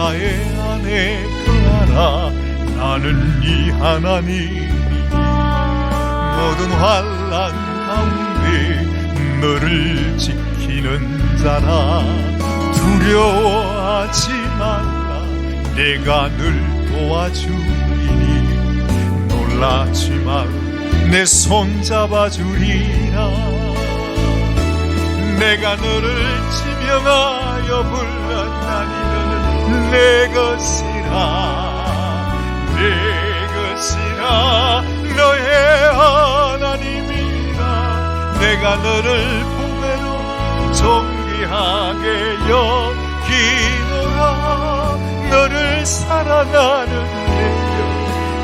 나의 안에 거하라. 나는 네 하나님이 모든 환난 가운데 너를 지키는 자라. 두려워하지 말라. 내가 늘 도와주리니 놀라지 말라. 내 손 잡아주리라. 내가 너를 지명하여 불렀나니 너는 내 것이라. 내 것이라. 너의 하나님이라. 내가 너를 보배로 존귀하게 여기노라. 너를 사랑하는 내여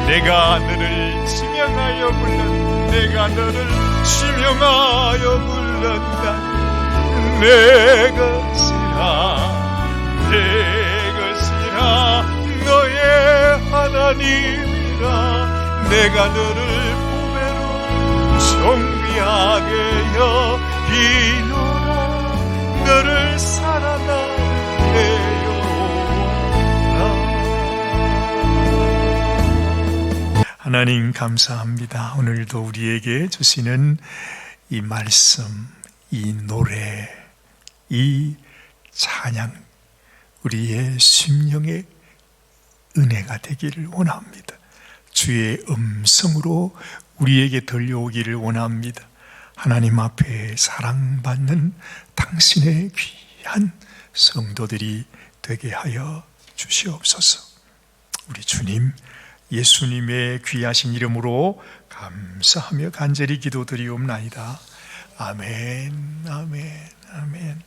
내가 너를 지명하여 불렀다. 내가 너를 지명하여 불렀다. 내 것이라. 내 것이라. 너의 하나님이라. 내가 너를 보배로 존귀하게 여기노라. 너를 사랑하는 내 하나님 감사합니다. 오늘도 우리에게 주시는 이 말씀, 이 노래, 이 찬양, 우리의 심령의 은혜가 되기를 원합니다. 주의 음성으로 우리에게 들려오기를 원합니다. 하나님 앞에 사랑받는 당신의 귀한 성도들이 되게 하여 주시옵소서. 우리 주님, 예수님의 귀하신 이름으로 감사하며 간절히 기도드리옵나이다. 아멘, 아멘, 아멘.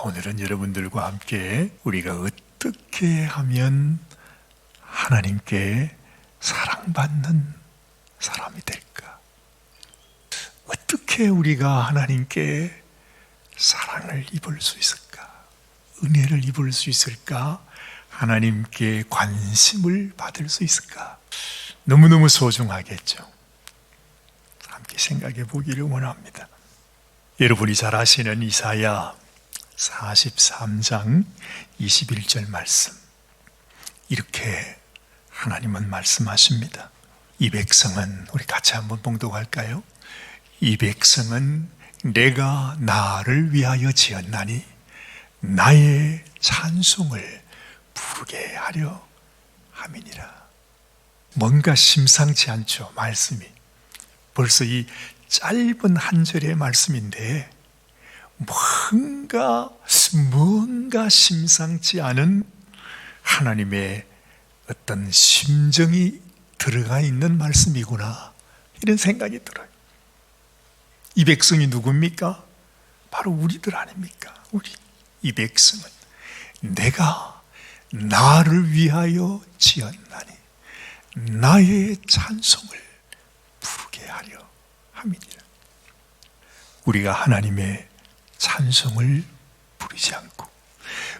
오늘은 여러분들과 함께 우리가 어떻게 하면 하나님께 사랑받는 사람이 될까? 어떻게 우리가 하나님께 사랑을 입을 수 있을까? 은혜를 입을 수 있을까? 하나님께 관심을 받을 수 있을까? 너무너무 소중하겠죠. 함께 생각해 보기를 원합니다. 여러분이 잘 아시는 이사야 43장 21절 말씀, 이렇게 하나님은 말씀하십니다. 이 백성은, 우리 같이 한번 봉독할까요? 이 백성은 내가 나를 위하여 지었나니 나의 찬송을 부르게 하려 함이니라. 뭔가 심상치 않죠, 말씀이. 벌써 이 짧은 한 절의 말씀인데 뭔가 심상치 않은 하나님의 어떤 심정이 들어가 있는 말씀이구나, 이런 생각이 들어요. 이 백성이 누굽니까? 바로 우리들 아닙니까? 우리. 이 백성은 내가 나를 위하여 지었나니 나의 찬송을 부르게 하려 함이니라. 우리가 하나님의 찬송을 부르지 않고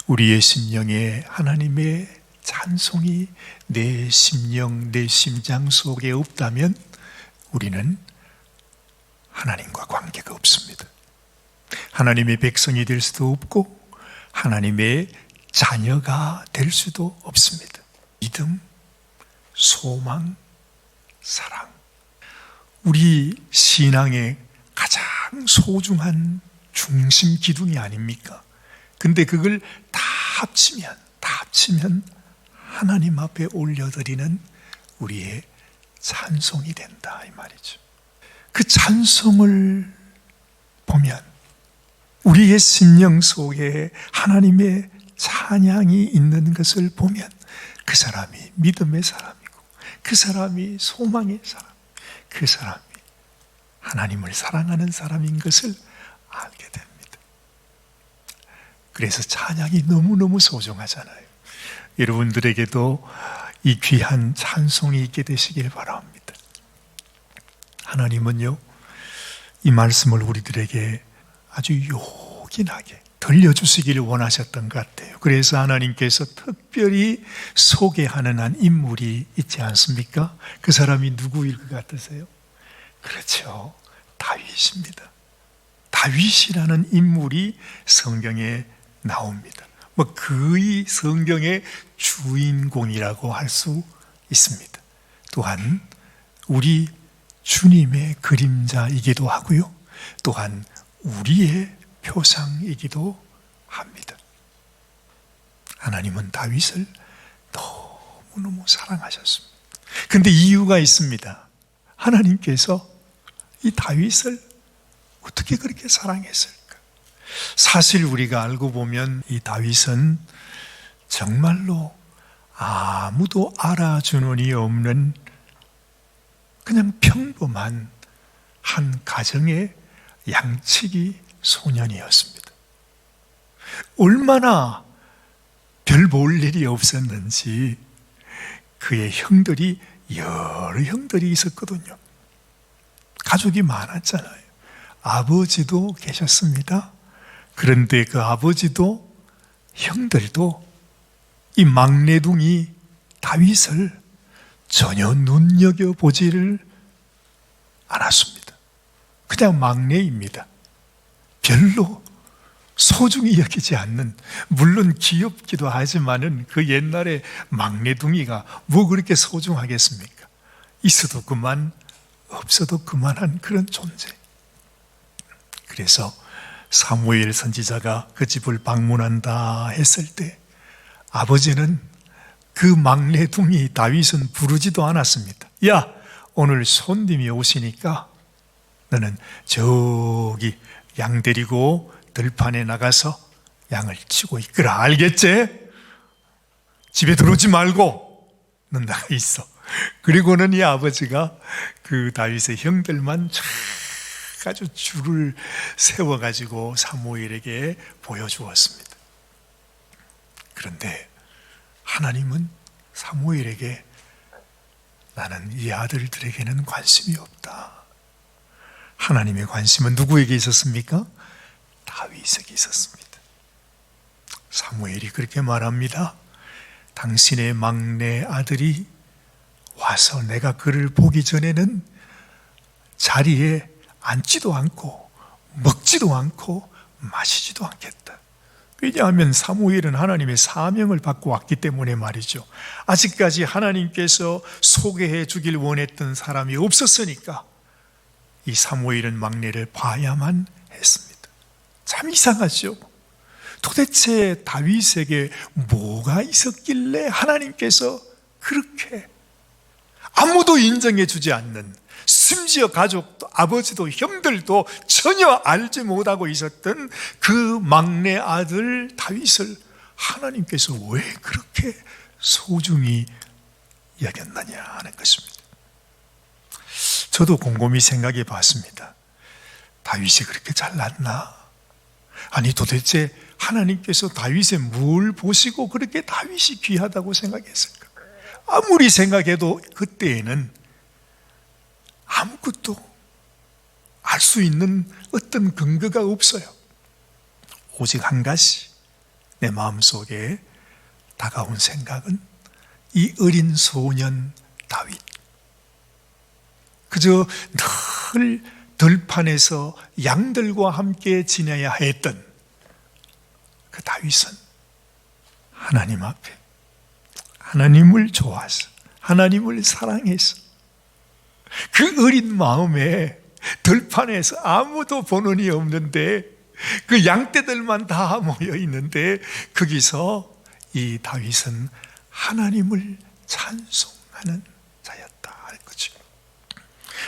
우리의 심령에 하나님의 찬송이 내 심령, 내 심장 속에 없다면 우리는 하나님과 관계가 없습니다. 하나님의 백성이 될 수도 없고 하나님의 자녀가 될 수도 없습니다. 믿음, 소망, 사랑, 우리 신앙의 가장 소중한 중심 기둥이 아닙니까? 근데 그걸 다 합치면 하나님 앞에 올려드리는 우리의 찬송이 된다, 이 말이죠. 그 찬송을 보면 우리의 심령 속에 하나님의 찬양이 있는 것을 보면 그 사람이 믿음의 사람이고 그 사람이 소망의 사람, 그 사람이 하나님을 사랑하는 사람인 것을 알게 됩니다. 그래서 찬양이 너무너무 소중하잖아요. 여러분들에게도 이 귀한 찬송이 있게 되시길 바랍니다. 하나님은요, 이 말씀을 우리들에게 아주 요긴하게 들려주시기를 원하셨던 것 같아요. 그래서 하나님께서 특별히 소개하는 한 인물이 있지 않습니까? 그 사람이 누구일 것 같으세요? 그렇죠, 다윗입니다. 다윗이라는 인물이 성경에 나옵니다. 거의 성경의 주인공이라고 할 수 있습니다. 또한 우리 주님의 그림자이기도 하고요. 또한 우리의 표상이기도 합니다. 하나님은 다윗을 너무너무 사랑하셨습니다. 그런데 이유가 있습니다. 하나님께서 이 다윗을 어떻게 그렇게 사랑했을까? 사실 우리가 알고 보면 이 다윗은 정말로 아무도 알아주는 이 없는 그냥 평범한 한 가정의 양치기 소년이었습니다. 얼마나 별 볼 일이 없었는지 그의 형들이 여러 형들이 있었거든요. 가족이 많았잖아요. 아버지도 계셨습니다. 그런데 그 아버지도 형들도 이 막내둥이 다윗을 전혀 눈여겨보지를 않았습니다. 그냥 막내입니다. 별로 소중히 여기지 않는, 물론 귀엽기도 하지만은 그 옛날에 막내둥이가 뭐 그렇게 소중하겠습니까? 있어도 그만, 없어도 그만한 그런 존재. 그래서 사무엘 선지자가 그 집을 방문한다 했을 때 아버지는 그 막내둥이 다윗은 부르지도 않았습니다. 야, 오늘 손님이 오시니까 너는 저기 양 데리고 들판에 나가서 양을 치고 있거라. 알겠지? 집에 들어오지 말고 넌 나가 있어. 그리고는 이 아버지가 그 다윗의 형들만 쫙 아주 줄을 세워가지고 사무엘에게 보여주었습니다. 그런데 하나님은 사무엘에게 나는 이 아들들에게는 관심이 없다. 하나님의 관심은 누구에게 있었습니까? 다윗에게 있었습니다. 사무엘이 그렇게 말합니다. 당신의 막내 아들이 와서 내가 그를 보기 전에는 자리에 앉지도 않고 먹지도 않고 마시지도 않겠다. 왜냐하면 사무엘은 하나님의 사명을 받고 왔기 때문에 말이죠. 아직까지 하나님께서 소개해 주길 원했던 사람이 없었으니까 이 사무엘은 막내를 봐야만 했습니다. 참 이상하죠. 도대체 다윗에게 뭐가 있었길래 하나님께서 그렇게 아무도 인정해 주지 않는, 심지어 가족도 아버지도 형들도 전혀 알지 못하고 있었던 그 막내 아들 다윗을 하나님께서 왜 그렇게 소중히 여겼느냐 하는 것입니다. 저도 곰곰이 생각해 봤습니다. 다윗이 그렇게 잘났나? 아니 도대체 하나님께서 다윗의 뭘 보시고 그렇게 다윗이 귀하다고 생각했을까? 아무리 생각해도 그때에는 아무것도 알 수 있는 어떤 근거가 없어요. 오직 한 가지 내 마음속에 다가온 생각은 이 어린 소년 다윗, 그저 늘 들판에서 양들과 함께 지내야 했던 그 다윗은 하나님 앞에 하나님을 좋아해서 하나님을 사랑해서 그 어린 마음에 들판에서 아무도 보는이 없는데 그 양떼들만 다 모여 있는데 거기서 이 다윗은 하나님을 찬송하는 자였다 할 거죠.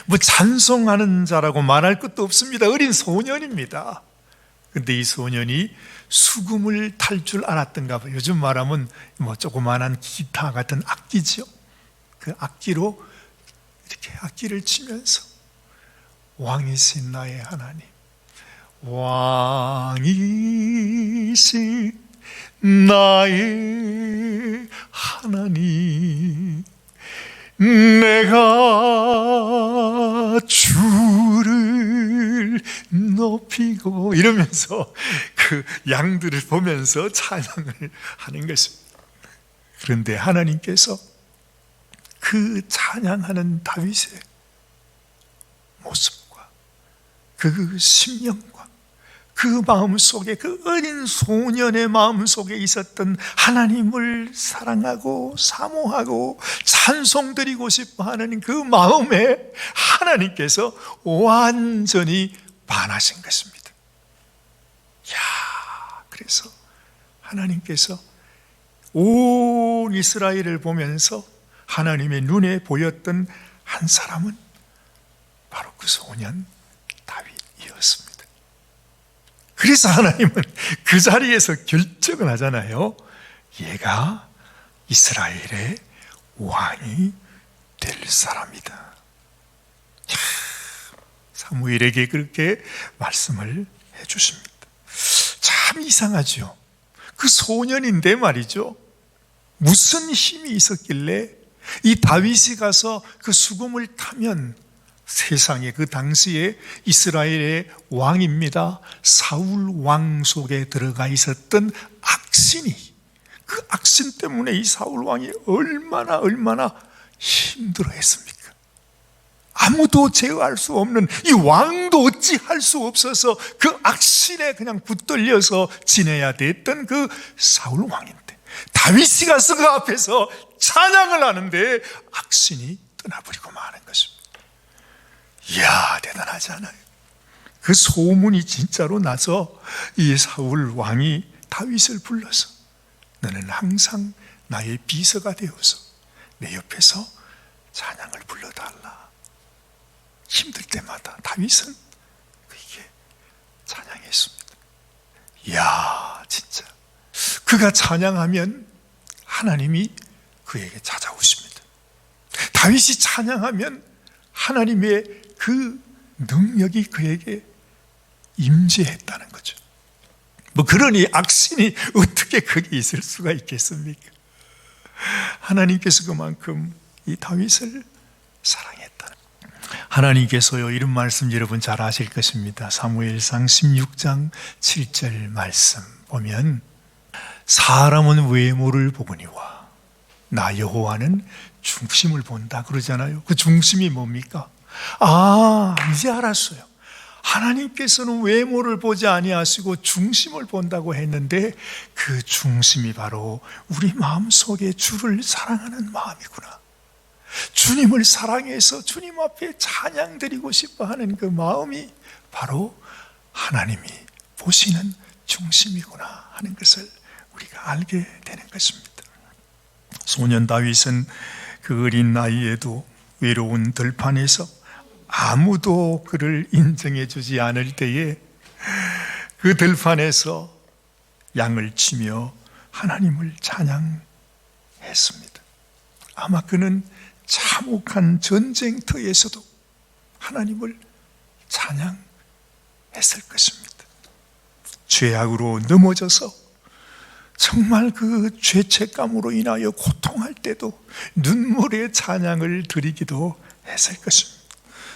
뭐 찬송하는 자라고 말할 것도 없습니다. 어린 소년입니다. 근데 이 소년이 수금을 탈 줄 알았던가 봐요. 요즘 말하면 뭐 조그만한 기타 같은 악기죠. 그 악기로 이렇게 악기를 치면서 왕이신 나의 하나님, 왕이신 나의 하나님, 내가 주를 높이고 이러면서 그 양들을 보면서 찬양을 하는 것입니다. 그런데 하나님께서 그 찬양하는 다윗의 모습과 그 심령과 그 마음속에, 그 어린 소년의 마음속에 있었던 하나님을 사랑하고 사모하고 찬송드리고 싶어하는 그 마음에 하나님께서 완전히 반하신 것입니다. 그래서 하나님께서 온 이스라엘을 보면서 하나님의 눈에 보였던 한 사람은 바로 그 소년 다윗이었습니다. 그래서 하나님은 그 자리에서 결정을 하잖아요. 얘가 이스라엘의 왕이 될 사람이다. 사무엘에게 그렇게 말씀을 해주십니다. 참 이상하죠. 그 소년인데 말이죠, 무슨 힘이 있었길래 이 다윗이 가서 그 수금을 타면 세상에 그 당시에 이스라엘의 왕입니다, 사울 왕 속에 들어가 있었던 악신이, 그 악신 때문에 이 사울 왕이 얼마나 힘들어했습니까? 아무도 제어할 수 없는, 이 왕도 어찌 할 수 없어서 그 악신에 그냥 붙들려서 지내야 됐던 그 사울 왕인데, 다윗이 가서 그 앞에서 찬양을 하는데 악신이 떠나버리고 마는 것입니다. 이야, 대단하지 않아요? 그 소문이 진짜로 나서 이 사울 왕이 다윗을 불러서 너는 항상 나의 비서가 되어서 내 옆에서 찬양을 불러달라. 힘들 때마다 다윗은 그에게 찬양했습니다. 이야, 진짜 그가 찬양하면 하나님이 그에게 찾아오십니다. 다윗이 찬양하면 하나님의 그 능력이 그에게 임재했다는 거죠. 그러니 악신이 어떻게 거기 있을 수가 있겠습니까? 하나님께서 그만큼 이 다윗을 사랑했다는, 하나님께서요, 이런 말씀 여러분 잘 아실 것입니다. 사무엘상 16장 7절 말씀 보면 사람은 외모를 보거니와 나 여호와는 중심을 본다 그러잖아요. 그 중심이 뭡니까? 이제 알았어요. 하나님께서는 외모를 보지 아니하시고 중심을 본다고 했는데 그 중심이 바로 우리 마음속에 주를 사랑하는 마음이구나. 주님을 사랑해서 주님 앞에 찬양드리고 싶어하는 그 마음이 바로 하나님이 보시는 중심이구나 하는 것을 우리가 알게 되는 것입니다. 소년 다윗은 그 어린 나이에도 외로운 들판에서 아무도 그를 인정해 주지 않을 때에 그 들판에서 양을 치며 하나님을 찬양했습니다. 아마 그는 참혹한 전쟁터에서도 하나님을 찬양했을 것입니다. 죄악으로 넘어져서 정말 그 죄책감으로 인하여 고통할 때도 눈물의 찬양을 드리기도 했을 것입니다.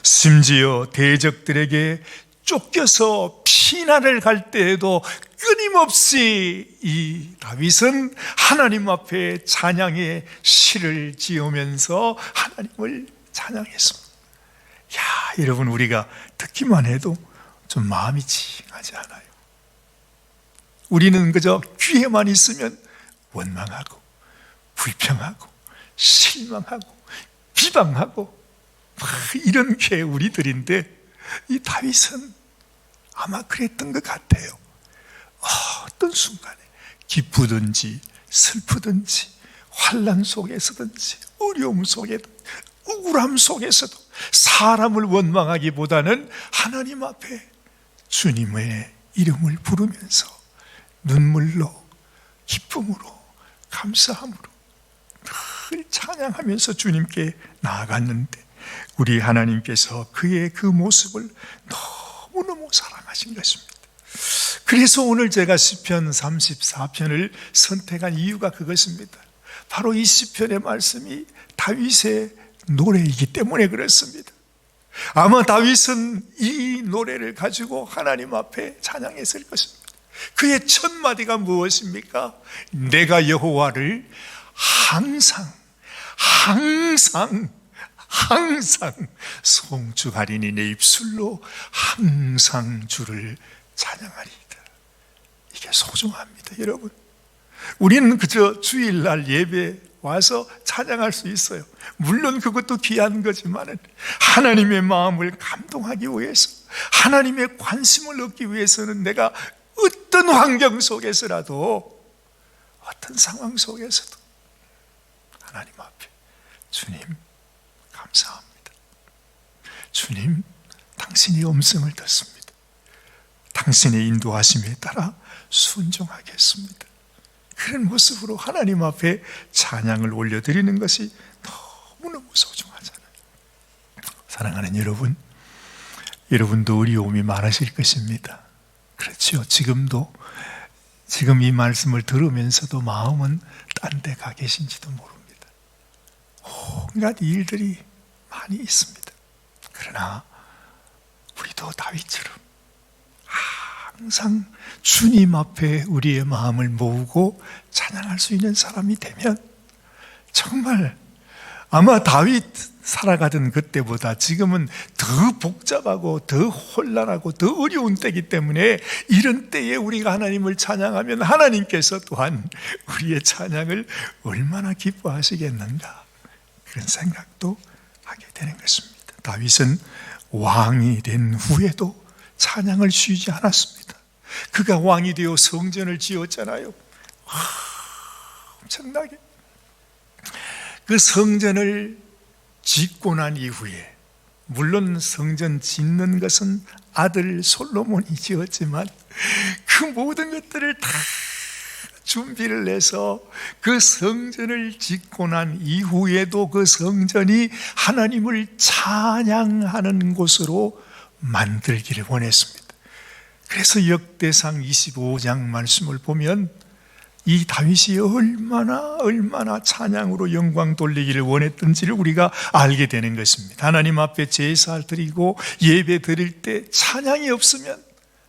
심지어 대적들에게 쫓겨서 피난을 갈 때에도 끊임없이 이 다윗은 하나님 앞에 찬양의 시를 지으면서 하나님을 찬양했습니다. 여러분, 우리가 듣기만 해도 좀 마음이 찡하지 않아요? 우리는 그저 귀에만 있으면 원망하고 불평하고 실망하고 비방하고 이런 게 우리들인데, 이 다윗은 아마 그랬던 것 같아요. 어떤 순간에 기쁘든지 슬프든지 환난 속에서든지 어려움 속에도 우울함 속에서도 사람을 원망하기보다는 하나님 앞에 주님의 이름을 부르면서 눈물로 기쁨으로 감사함으로 늘 찬양하면서 주님께 나아갔는데 우리 하나님께서 그의 그 모습을 너무너무 사랑하신 것입니다. 그래서 오늘 제가 시편 34편을 선택한 이유가 그것입니다. 바로 이 시편의 말씀이 다윗의 노래이기 때문에 그렇습니다. 아마 다윗은 이 노래를 가지고 하나님 앞에 찬양했을 것입니다. 그의 첫 마디가 무엇입니까? 내가 여호와를 항상 송축하리니 내 입술로 항상 주를 찬양하리이다. 이게 소중합니다, 여러분. 우리는 그저 주일날 예배 와서 찬양할 수 있어요. 물론 그것도 귀한 거지만 하나님의 마음을 감동하기 위해서, 하나님의 관심을 얻기 위해서는 내가 어떤 환경 속에서라도, 어떤 상황 속에서도 하나님 앞에 주님 감사합니다. 주님, 당신의 음성을 듣습니다. 당신의 인도하심에 따라 순종하겠습니다. 그런 모습으로 하나님 앞에 찬양을 올려드리는 것이 너무너무 소중하잖아요. 사랑하는 여러분, 여러분도 어려움이 많으실 것입니다. 그렇죠. 지금 이 말씀을 들으면서도 마음은 딴 데 가 계신지도 모릅니다. 온갖 일들이 많이 있습니다. 그러나 우리도 다윗처럼 항상 주님 앞에 우리의 마음을 모으고 찬양할 수 있는 사람이 되면, 정말 아마 다윗 살아가던 그때보다 지금은 더 복잡하고 더 혼란하고 더 어려운 때이기 때문에, 이런 때에 우리가 하나님을 찬양하면 하나님께서 또한 우리의 찬양을 얼마나 기뻐하시겠는가, 그런 생각도 하게 되는 것입니다. 다윗은 왕이 된 후에도 찬양을 쉬지 않았습니다. 그가 왕이 되어 성전을 지었잖아요. 엄청나게. 그 성전을 짓고 난 이후에, 물론 성전 짓는 것은 아들 솔로몬이 지었지만 그 모든 것들을 다 준비를 해서 그 성전을 짓고 난 이후에도 그 성전이 하나님을 찬양하는 곳으로 만들기를 원했습니다. 그래서 역대상 25장 말씀을 보면 이 다윗이 얼마나 찬양으로 영광 돌리기를 원했던지를 우리가 알게 되는 것입니다. 하나님 앞에 제사를 드리고 예배 드릴 때 찬양이 없으면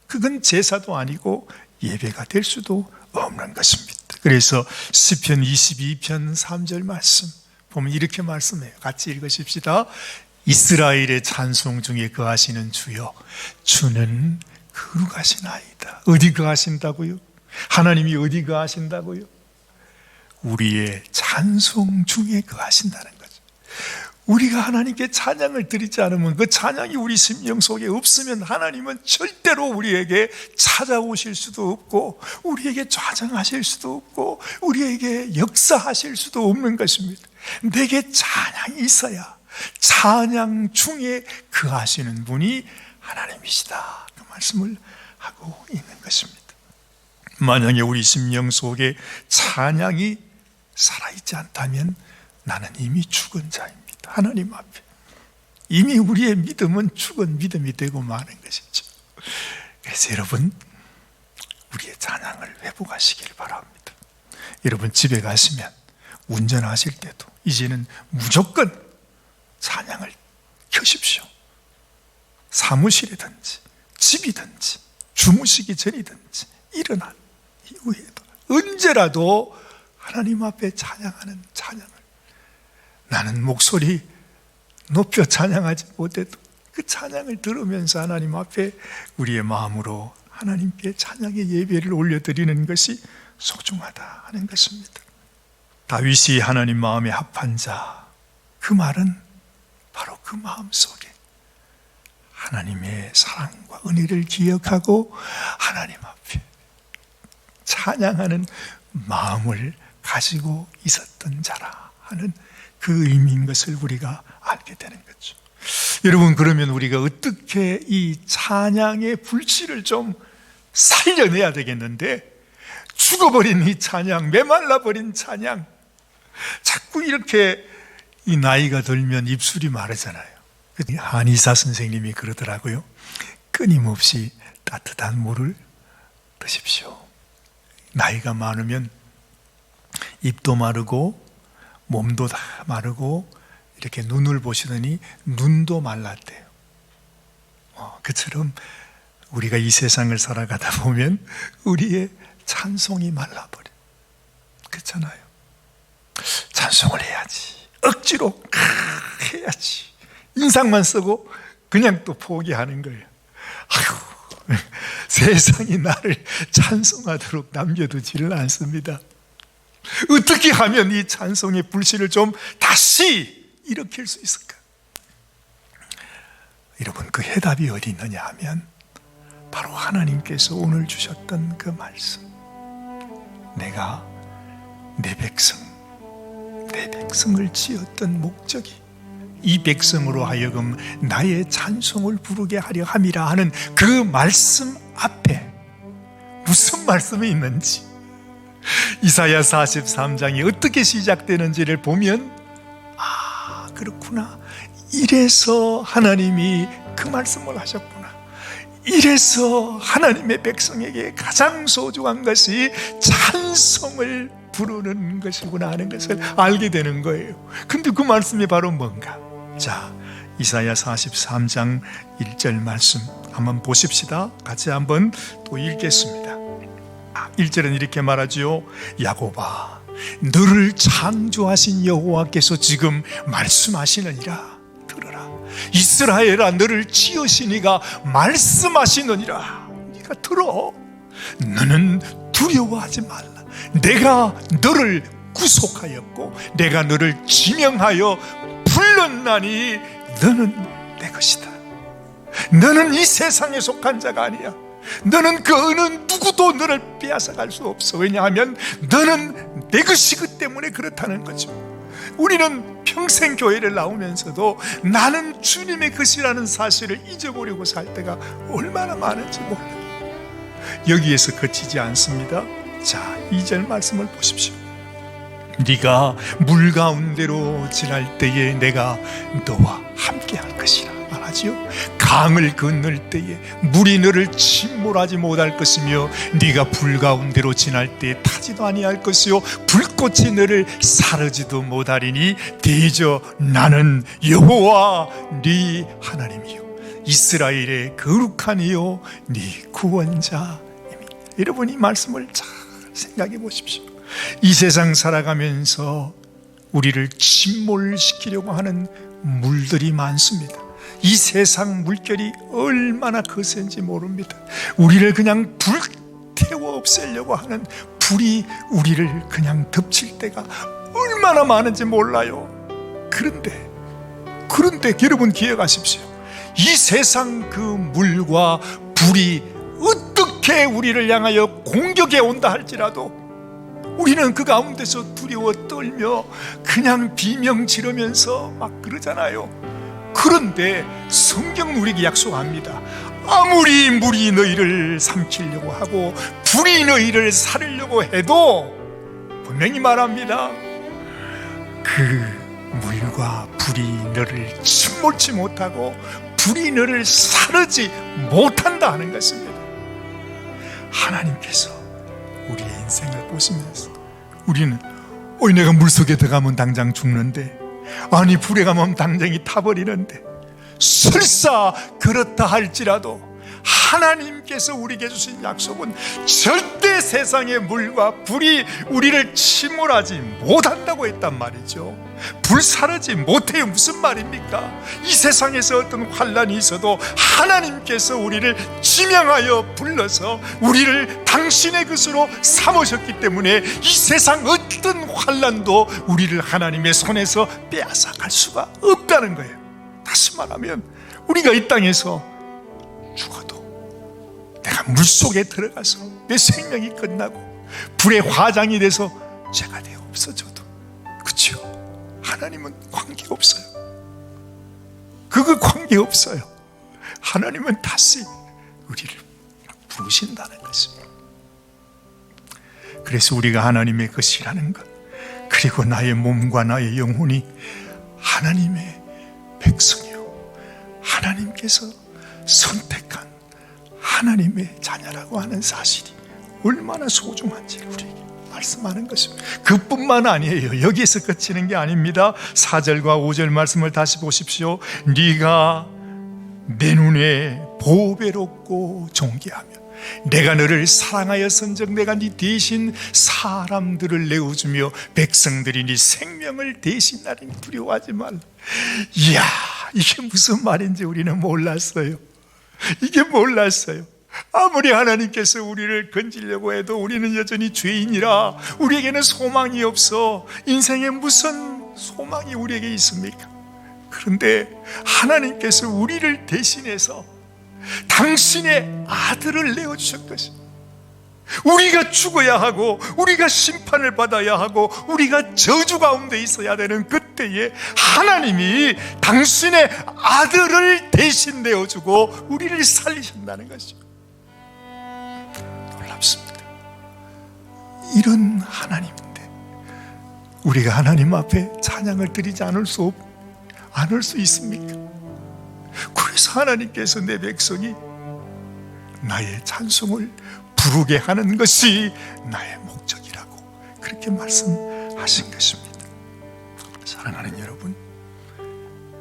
그건 제사도 아니고 예배가 될 수도 없는 것입니다. 그래서 시편 22편 3절 말씀 보면 이렇게 말씀해요. 같이 읽으십시다. 이스라엘의 찬송 중에 거하시는 주여, 주는 거룩하시나이다. 어디 거하신다고요? 하나님이 어디 거하신다고요? 우리의 찬송 중에 거하신다는 거죠. 우리가 하나님께 찬양을 드리지 않으면, 그 찬양이 우리 심령 속에 없으면 하나님은 절대로 우리에게 찾아오실 수도 없고, 우리에게 좌정하실 수도 없고, 우리에게 역사하실 수도 없는 것입니다. 내게 찬양이 있어야 찬양 중에 거하시는 분이 하나님이시다, 그 말씀을 하고 있는 것입니다. 만약에 우리 심령 속에 찬양이 살아있지 않다면 나는 이미 죽은 자입니다. 하나님 앞에 이미 우리의 믿음은 죽은 믿음이 되고 마는 것이죠. 그래서 여러분, 우리의 찬양을 회복하시길 바랍니다. 여러분 집에 가시면, 운전하실 때도 이제는 무조건 찬양을 켜십시오. 사무실이든지 집이든지 주무시기 전이든지 일어난 이후에도 언제라도 하나님 앞에 찬양하는 찬양을, 나는 목소리 높여 찬양하지 못해도 그 찬양을 들으면서 하나님 앞에 우리의 마음으로 하나님께 찬양의 예배를 올려드리는 것이 소중하다 하는 것입니다. 다윗이 하나님 마음에 합한 자, 그 말은 바로 그 마음 속에 하나님의 사랑과 은혜를 기억하고 하나님 앞에 찬양하는 마음을 가지고 있었던 자라 하는 그 의미인 것을 우리가 알게 되는 거죠. 여러분, 그러면 우리가 어떻게 이 찬양의 불씨를 좀 살려내야 되겠는데, 죽어버린 이 찬양, 메말라버린 찬양, 자꾸 이렇게 이 나이가 들면 입술이 마르잖아요. 한의사 선생님이 그러더라고요. 끊임없이 따뜻한 물을 드십시오. 나이가 많으면 입도 마르고 몸도 다 마르고 이렇게 눈을 보시더니 눈도 말랐대요. 그처럼 우리가 이 세상을 살아가다 보면 우리의 찬송이 말라버려. 그렇잖아요. 찬송을 해야지, 억지로 해야지, 인상만 쓰고 그냥 또 포기하는 거예요. 아유, 세상이 나를 찬송하도록 남겨두지를 않습니다. 어떻게 하면 이 찬송의 불씨를 좀 다시 일으킬 수 있을까? 여러분, 그 해답이 어디 있느냐 하면 바로 하나님께서 오늘 주셨던 그 말씀, 내가 내 백성을 지었던 목적이 이 백성으로 하여금 나의 찬송을 부르게 하려 함이라 하는 그 말씀 앞에 무슨 말씀이 있는지, 이사야 43장이 어떻게 시작되는지를 보면 그렇구나, 이래서 하나님이 그 말씀을 하셨구나, 이래서 하나님의 백성에게 가장 소중한 것이 찬송을 부르는 것이구나 하는 것을 알게 되는 거예요. 근데 그 말씀이 바로 뭔가? 자, 이사야 43장 1절 말씀 한번 보십시다. 같이 한번 또 읽겠습니다. 1절은 이렇게 말하지요. 야곱아, 너를 창조하신 여호와께서 지금 말씀하시느니라. 들어라. 이스라엘아, 너를 지으신 이가 말씀하시느니라. 네가 들어. 너는 두려워하지 말라. 내가 너를 구속하였고 내가 너를 지명하여 불렀나니 너는 내 것이다. 너는 이 세상에 속한 자가 아니야. 너는 그 어느 누구도 너를 빼앗아갈 수 없어. 왜냐하면 너는 내 것이기 때문에 그렇다는 거죠. 우리는 평생 교회를 나오면서도 나는 주님의 것이라는 사실을 잊어버리고 살 때가 얼마나 많은지 몰라요. 여기에서 그치지 않습니다. 자, 2절 말씀을 보십시오. 네가 물 가운데로 지날 때에 내가 너와 함께 할 것이라 말하지요. 강을 건널 때에 물이 너를 침몰하지 못할 것이며 네가 불 가운데로 지날 때에 타지도 아니할 것이요 불꽃이 너를 사르지도 못하리니 대저 나는 여호와 네 하나님이요 이스라엘의 거룩한 이요 네 구원자입니다. 여러분, 이 말씀을 잘 생각해 보십시오. 이 세상 살아가면서 우리를 침몰시키려고 하는 물들이 많습니다. 이 세상 물결이 얼마나 거센지 모릅니다. 우리를 그냥 불태워 없애려고 하는 불이 우리를 그냥 덮칠 때가 얼마나 많은지 몰라요. 그런데 여러분 기억하십시오. 이 세상 그 물과 불이 어떻게 우리를 향하여 공격해 온다 할지라도 우리는 그 가운데서 두려워 떨며 그냥 비명 지르면서 막 그러잖아요. 그런데 성경은 우리에게 약속합니다. 아무리 물이 너희를 삼키려고 하고 불이 너희를 사르려고 해도 분명히 말합니다. 그 물과 불이 너를 침몰치 못하고 불이 너를 사르지 못한다 하는 것입니다. 하나님께서 우리의 인생을 보시면서 우리는 내가 물속에 들어가면 당장 죽는데, 아니 불에 가면 당장이 타버리는데, 설사 그렇다 할지라도 하나님께서 우리에게 주신 약속은 절대 세상의 물과 불이 우리를 침몰하지 못한다고 했단 말이죠. 불사르지 못해요. 무슨 말입니까? 이 세상에서 어떤 환난이 있어도 하나님께서 우리를 지명하여 불러서 우리를 당신의 것으로 삼으셨기 때문에 이 세상 어떤 환난도 우리를 하나님의 손에서 빼앗아갈 수가 없다는 거예요. 다시 말하면 우리가 이 땅에서 죽어도 내가 물속에 들어가서 내 생명이 끝나고 불의 화장이 돼서 죄가 되어 없어져도, 그렇죠? 하나님은 관계없어요. 그거 관계없어요. 하나님은 다시 우리를 부르신다는 것입니다. 그래서 우리가 하나님의 것이라는 것, 그리고 나의 몸과 나의 영혼이 하나님의 백성이요 하나님께서 선택한 하나님의 자녀라고 하는 사실이 얼마나 소중한지를 우리에게 말씀하는 것입니다. 그뿐만 아니에요. 여기에서 그치는 게 아닙니다. 4절과 5절 말씀을 다시 보십시오. 네가 내 눈에 보배롭고 존귀하며 내가 너를 사랑하였은즉 내가 네 대신 사람들을 내어주며 백성들이 네 생명을 대신하리니 두려워하지 말라. 이야, 이게 무슨 말인지 우리는 몰랐어요. 이게 몰랐어요. 아무리 하나님께서 우리를 건지려고 해도 우리는 여전히 죄인이라 우리에게는 소망이 없어. 인생에 무슨 소망이 우리에게 있습니까? 그런데 하나님께서 우리를 대신해서 당신의 아들을 내어주셨듯이 우리가 죽어야 하고 우리가 심판을 받아야 하고 우리가 저주 가운데 있어야 되는 그때에 하나님이 당신의 아들을 대신 내어주고 우리를 살리신다는 것이죠. 놀랍습니다. 이런 하나님인데 우리가 하나님 앞에 찬양을 드리지 않을 수 있습니까? 그래서 하나님께서 내 백성이 나의 찬송을 부르게 하는 것이 나의 목적이라고 그렇게 말씀하신 것입니다. 사랑하는 여러분,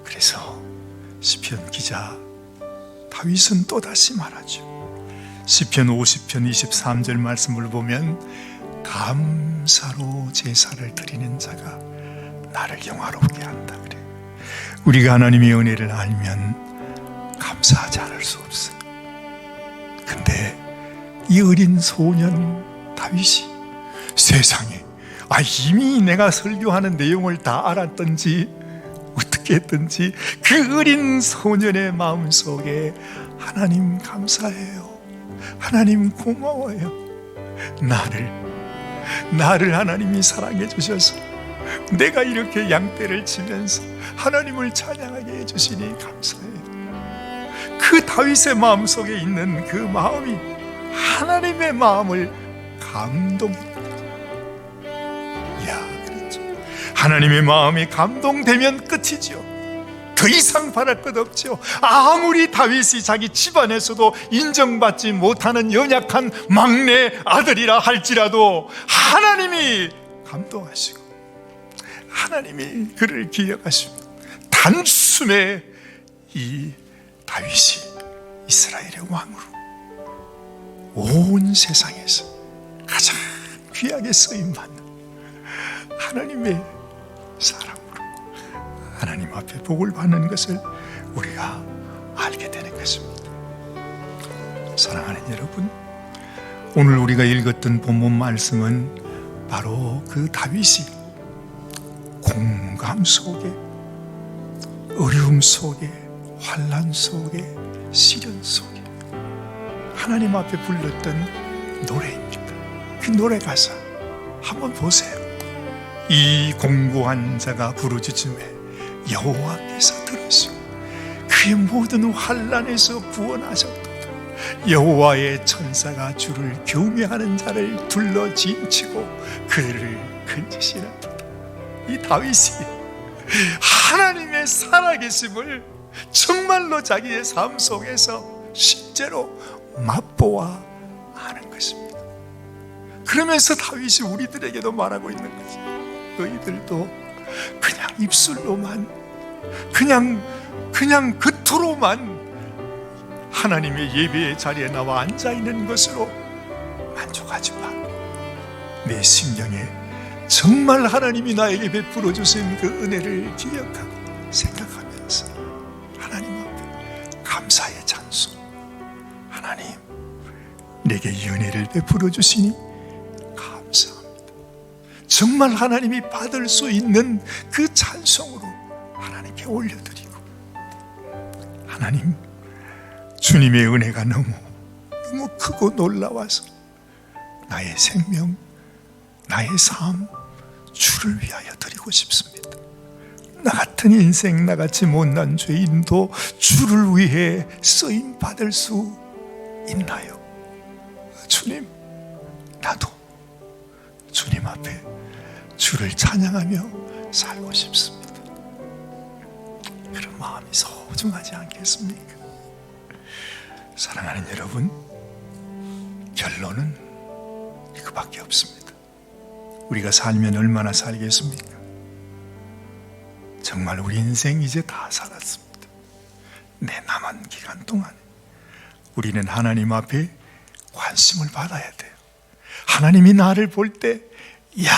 그래서 시편 기자 다윗은 또다시 말하죠. 시편 50편 23절 말씀을 보면 감사로 제사를 드리는 자가 나를 영화롭게 한다 그래. 우리가 하나님의 은혜를 알면 감사하지 않을 수 없어요. 근데 이 어린 소년 다윗이 세상에 이미 내가 설교하는 내용을 다 알았던지 어떻게 했던지 그 어린 소년의 마음속에 하나님 감사해요, 하나님 고마워요, 나를 하나님이 사랑해 주셔서 내가 이렇게 양떼를 치면서 하나님을 찬양하게 해주시니 감사해요. 그 다윗의 마음속에 있는 그 마음이 하나님의 마음을 감동했다. 그렇죠. 하나님의 마음이 감동되면 끝이죠. 더 이상 바랄 것 없죠. 아무리 다윗이 자기 집안에서도 인정받지 못하는 연약한 막내 아들이라 할지라도 하나님이 감동하시고 하나님이 그를 기억하시고 단숨에 이 다윗이 이스라엘의 왕으로 온 세상에서 가장 귀하게 쓰임받는 하나님의 사람으로 하나님 앞에 복을 받는 것을 우리가 알게 되는 것입니다. 사랑하는 여러분, 오늘 우리가 읽었던 본문 말씀은 바로 그 다윗이 공감 속에, 어려움 속에, 환난 속에, 시련 속에 하나님 앞에 불렀던 노래입니다. 그 노래 가사 한번 보세요. 이 공고한 자가 부르짖음에 여호와께서 들으시고 그의 모든 환난에서 구원하셨도다. 여호와의 천사가 주를 경외하는 자를 둘러 진치고 그를 건지시나도다. 이 다윗이 하나님의 살아계심을 정말로 자기의 삶 속에서 실제로 맛보아 하는 것입니다. 그러면서 다윗이 우리들에게도 말하고 있는 거죠. 너희들도 그냥 입술로만, 그냥 겉으로만 하나님의 예배의 자리에 나와 앉아있는 것으로 만족하지 마. 내 심령에 정말 하나님이 나에게 베풀어 주신 그 은혜를 기억하고 생각하면서 하나님 앞에 감사의 찬송, 하나님 내게 이 은혜를 베풀어 주시니 감사합니다. 정말 하나님이 받을 수 있는 그 찬송으로 하나님께 올려드리고, 하나님 주님의 은혜가 너무 크고 놀라워서 나의 생명, 나의 삶 주를 위하여 드리고 싶습니다. 나 같은 인생, 나같이 못난 죄인도 주를 위해 쓰임 받을 수 있나요? 주님, 나도 주님 앞에 주를 찬양하며 살고 싶습니다. 그런 마음이 소중하지 않겠습니까? 사랑하는 여러분, 결론은 이거밖에 없습니다. 우리가 살면 얼마나 살겠습니까? 정말 우리 인생 이제 다 살았습니다. 내 남은 기간 동안에 우리는 하나님 앞에 관심을 받아야 돼요. 하나님이 나를 볼 때, 야,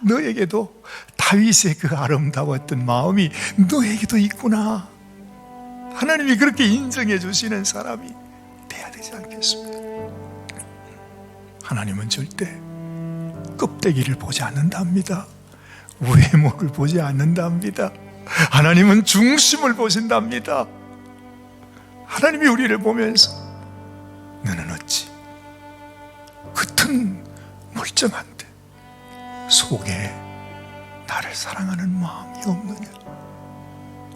너에게도 다윗의 그 아름다웠던 마음이 너에게도 있구나. 하나님이 그렇게 인정해 주시는 사람이 돼야 되지 않겠습니까? 하나님은 절대 껍데기를 보지 않는답니다. 외모를 보지 않는답니다. 하나님은 중심을 보신답니다. 하나님이 우리를 보면서 너는 어찌 겉은 멀쩡한데 속에 나를 사랑하는 마음이 없느냐.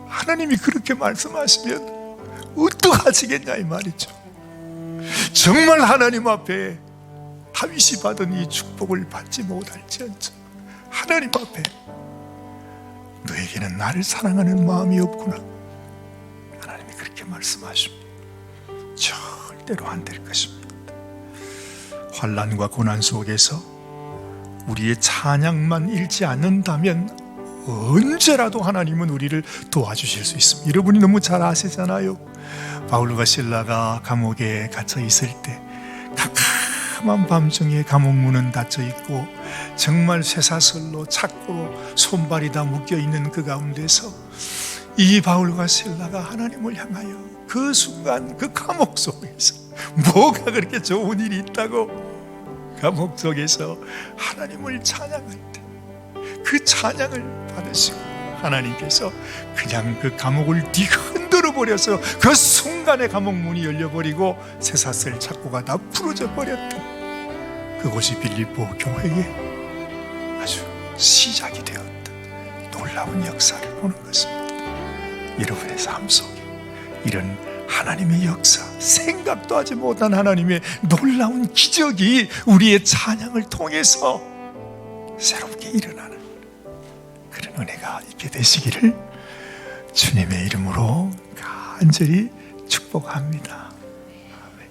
하나님이 그렇게 말씀하시면 어떡하시겠냐 이 말이죠. 정말 하나님 앞에 다윗이 받은 이 축복을 받지 못할지언정 하나님 앞에 너에게는 나를 사랑하는 마음이 없구나, 하나님이 그렇게 말씀하십니다. 절대로 안 될 것입니다. 환난과 고난 속에서 우리의 찬양만 잃지 않는다면 언제라도 하나님은 우리를 도와주실 수 있습니다. 여러분이 너무 잘 아시잖아요. 바울과 실라가 감옥에 갇혀 있을 때 캄캄한 밤중에 감옥 문은 닫혀 있고 정말 쇠사슬로 착고로 손발이 다 묶여 있는 그 가운데서 이 바울과 실라가 하나님을 향하여 그 순간 그 감옥 속에서 뭐가 그렇게 좋은 일이 있다고 감옥 속에서 하나님을 찬양할 때 그 찬양을 받으시고 하나님께서 그냥 그 감옥을 뒤흔들어 버려서 그 순간에 감옥 문이 열려버리고 쇠사슬 착고가 다 풀어져 버렸던 그곳이 빌립보 교회의 아주 시작이 되었던 놀라운 역사를 보는 것입니다. 여러분의 삶 속에 이런 하나님의 역사, 생각도 하지 못한 하나님의 놀라운 기적이 우리의 찬양을 통해서 새롭게 일어나는 그런 은혜가 있게 되시기를 주님의 이름으로 간절히 축복합니다.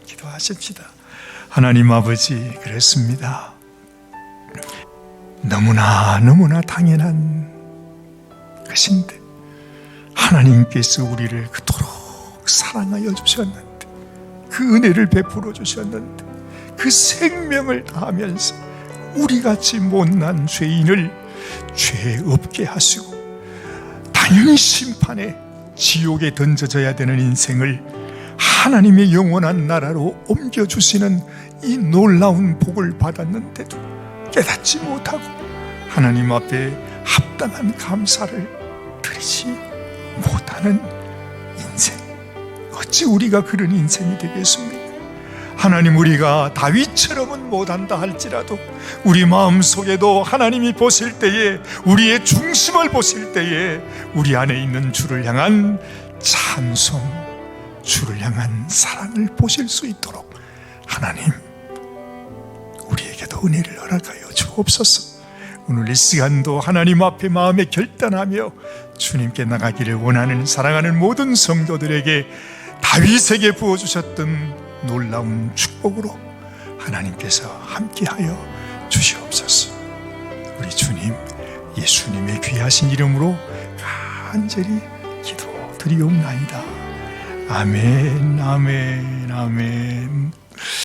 기도하십시다. 하나님 아버지, 그렇습니다. 너무나 당연한 것인데 하나님께서 우리를 그토록 사랑하여 주셨는데, 그 은혜를 베풀어 주셨는데, 그 생명을 다하면서 우리같이 못난 죄인을 죄 없게 하시고 당연히 심판에 지옥에 던져져야 되는 인생을 하나님의 영원한 나라로 옮겨주시는 이 놀라운 복을 받았는데도 깨닫지 못하고 하나님 앞에 합당한 감사를 드리지 못하는 인생, 어찌 우리가 그런 인생이 되겠습니까? 하나님, 우리가 다윗처럼은 못한다 할지라도 우리 마음속에도 하나님이 보실 때에, 우리의 중심을 보실 때에 우리 안에 있는 주를 향한 찬송, 주를 향한 사랑을 보실 수 있도록 하나님, 우리에게도 은혜를 허락하여 주옵소서. 오늘 이 시간도 하나님 앞에 마음에 결단하며 주님께 나가기를 원하는 사랑하는 모든 성도들에게 다윗에게 부어주셨던 놀라운 축복으로 하나님께서 함께하여 주시옵소서. 우리 주님, 예수님의 귀하신 이름으로 간절히 기도드리옵나이다. 아멘, 아멘, 아멘.